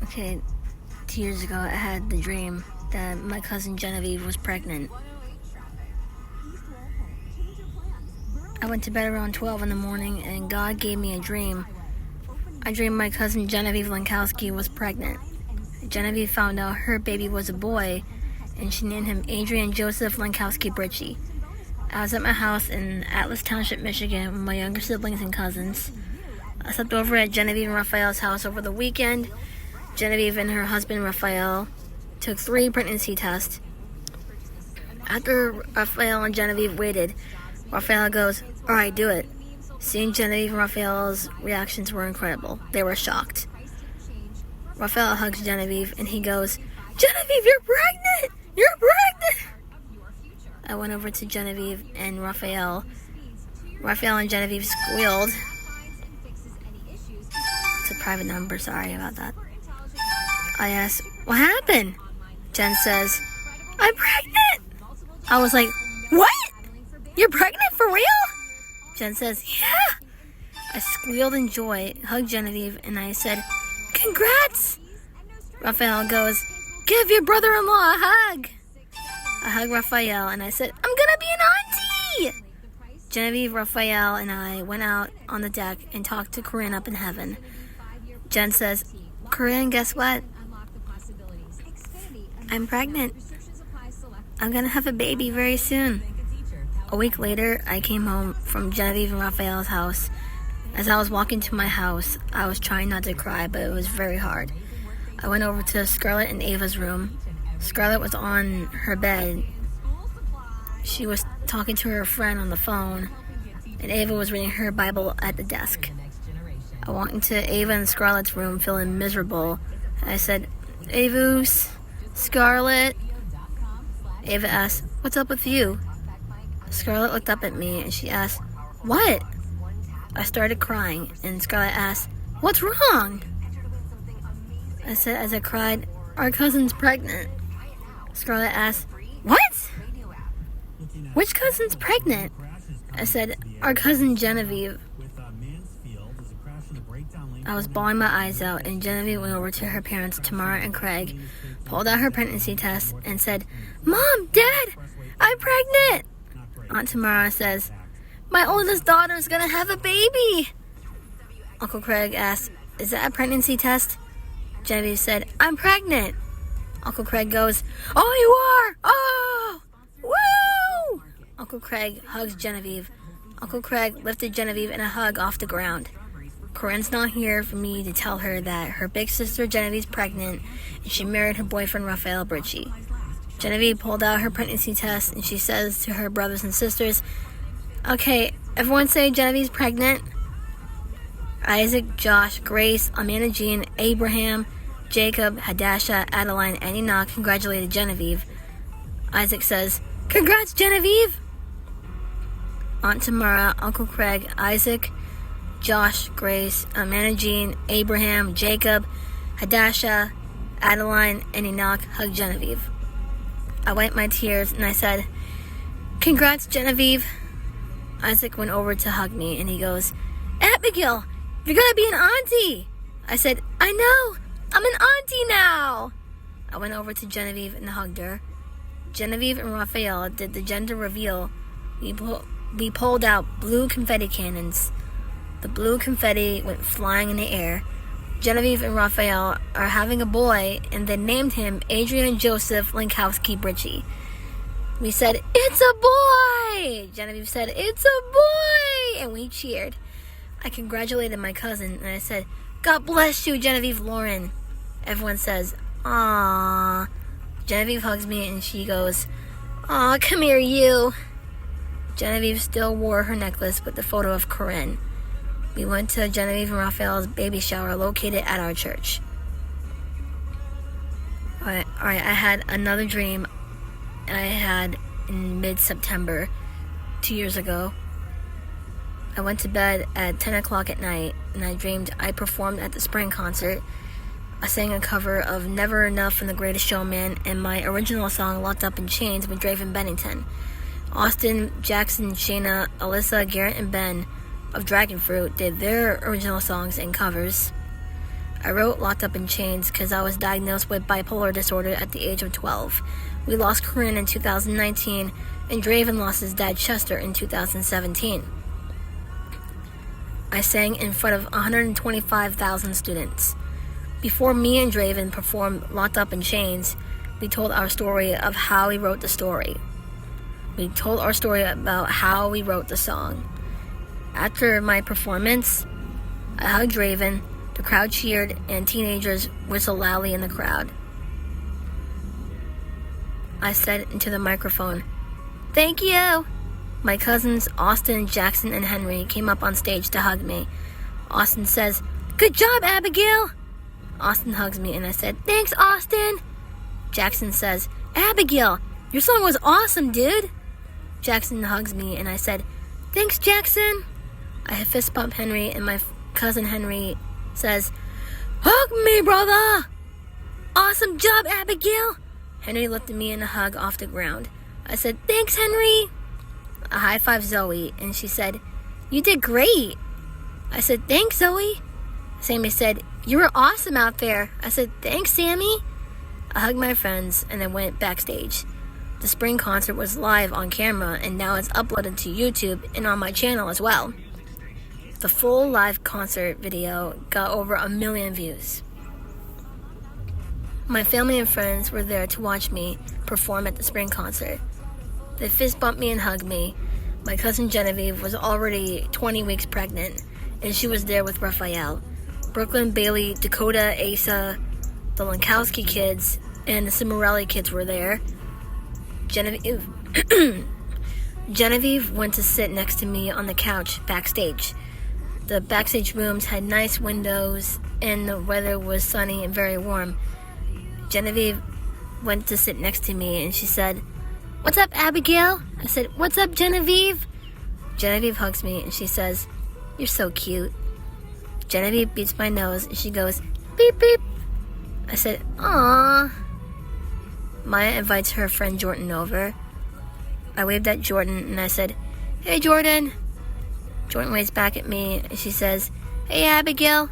Okay, 2 years ago I had the dream that my cousin Genevieve was pregnant. I went to bed around 12 in the morning and God gave me a dream. I dreamed my cousin Genevieve Lankowski was pregnant. Genevieve found out her baby was a boy and she named him Adrian Joseph Lankowski Britchie. I was at my house in Atlas Township, Michigan with my younger siblings and cousins. I slept over at Genevieve and Raphael's house over the weekend. Genevieve and her husband Raphael took 3 pregnancy tests. After Raphael and Genevieve waited, Raphael goes, "Alright, do it." Seeing Genevieve and Raphael's reactions were incredible. They were shocked. Raphael hugs Genevieve and he goes, "Genevieve, you're pregnant! You're pregnant!" I went over to Genevieve and Raphael. Raphael and Genevieve squealed. It's a private number, sorry about that. I asked, "What happened?" Jen says, "I'm pregnant." I was like, "What? You're pregnant for real?" Jen says, "Yeah." I squealed in joy, hugged Genevieve, and I said, "Congrats." Raphael goes, "Give your brother-in-law a hug." I hugged Raphael and I said, "I'm gonna be an auntie." Genevieve, Raphael, and I went out on the deck and talked to Corinne up in heaven. Jen says, "Corinne, guess what? I'm pregnant. I'm gonna have a baby very soon." A week later, I came home from Genevieve and Raphael's house. As I was walking to my house, I was trying not to cry, but it was very hard. I went over to Scarlett and Ava's room. Scarlett was on her bed. She was talking to her friend on the phone, and Ava was reading her Bible at the desk. I walked into Ava and Scarlett's room feeling miserable. I said, "Avus, Scarlett." Ava asked, "What's up with you?" Scarlett looked up at me and she asked, "What?" I started crying and Scarlett asked, "What's wrong?" I said as I cried, "Our cousin's pregnant." Scarlett asked, "What? Which cousin's pregnant?" I said, "Our cousin Genevieve." I was bawling my eyes out and Genevieve went over to her parents, Tamara and Craig, pulled out her pregnancy test and said, "Mom, Dad, I'm pregnant." Aunt Tamara says, "My oldest daughter's gonna have a baby." Uncle Craig asked, "Is that a pregnancy test?" Genevieve said, "I'm pregnant." Uncle Craig goes, "Oh, you are? Oh, woo!" Uncle Craig hugs Genevieve. Uncle Craig lifted Genevieve in a hug off the ground. Corinne's not here for me to tell her that her big sister Genevieve's pregnant and she married her boyfriend Raphael Britchie. Genevieve pulled out her pregnancy test and she says to her brothers and sisters, "Okay, everyone say Genevieve's pregnant." Isaac, Josh, Grace, Amanda Jean, Abraham, Jacob, Hadassah, Adeline, and Enoch congratulated Genevieve. Isaac says, "Congrats, Genevieve!" Aunt Tamara, Uncle Craig, Isaac, Josh, Grace, Amanda Jean, Abraham, Jacob, Hadassah, Adeline, and Enoch hugged Genevieve. I wiped my tears and I said, "Congrats, Genevieve." Isaac went over to hug me and he goes, "Abigail, you're gonna be an auntie." I said, "I know, I'm an auntie now." I went over to Genevieve and hugged her. Genevieve and Raphael did the gender reveal. We pulled out blue confetti cannons. The blue confetti went flying in the air. Genevieve and Raphael are having a boy, and they named him Adrian Joseph Lankowski Britchie. We said, "It's a boy!" Genevieve said, "It's a boy!" And we cheered. I congratulated my cousin, and I said, "God bless you, Genevieve Lauren." Everyone says, "Aww." Genevieve hugs me, and she goes, "Aw, come here, you." Genevieve still wore her necklace with the photo of Corinne. We went to Genevieve and Raphael's baby shower located at our church. Alright, I had another dream I had in mid-September, 2 years ago. I went to bed at 10 o'clock at night and I dreamed I performed at the spring concert. I sang a cover of Never Enough from The Greatest Showman and my original song Locked Up in Chains with Draven Bennington. Austin, Jackson, Shayna, Alyssa, Garrett, and Ben of Dragon Fruit did their original songs and covers. I wrote Locked Up in Chains because I was diagnosed with bipolar disorder at the age of 12. We lost Corinne in 2019, and Draven lost his dad Chester in 2017. I sang in front of 125,000 students. Before me and Draven performed Locked Up in Chains, we told our story of how we wrote the story. We told our story about how we wrote the song. After my performance, I hugged Draven, the crowd cheered, and teenagers whistled loudly in the crowd. I said into the microphone, "Thank you!" My cousins Austin, Jackson, and Henry came up on stage to hug me. Austin says, "Good job, Abigail!" Austin hugs me and I said, "Thanks, Austin!" Jackson says, "Abigail, your song was awesome, dude!" Jackson hugs me and I said, "Thanks, Jackson!" I fist bump Henry and my cousin Henry says, "Hug me, brother!" "Awesome job, Abigail!" Henry lifted me in a hug off the ground. I said, "Thanks, Henry!" I high-fived Zoe and she said, "You did great!" I said, "Thanks, Zoe!" Sammy said, "You were awesome out there." I said, "Thanks, Sammy." I hugged my friends and then went backstage. The spring concert was live on camera and now it's uploaded to YouTube and on my channel as well. The full live concert video got over 1 million views. My family and friends were there to watch me perform at the spring concert. They fist bumped me and hugged me. My cousin Genevieve was already 20 weeks pregnant and she was there with Raphael. Brooklyn, Bailey, Dakota, Asa, the Lankowski kids, and the Cimarelli kids were there. Genevieve went to sit next to me on the couch backstage. The backstage rooms had nice windows and the weather was sunny and very warm. Genevieve went to sit next to me and she said, "What's up, Abigail?" I said, "What's up, Genevieve?" Genevieve hugs me and she says, "You're so cute." Genevieve beats my nose and she goes, "Beep, beep." I said, "Aww." Maya invites her friend Jordan over. I waved at Jordan and I said, "Hey, Jordan." Jordan waves back at me and she says, "Hey, Abigail."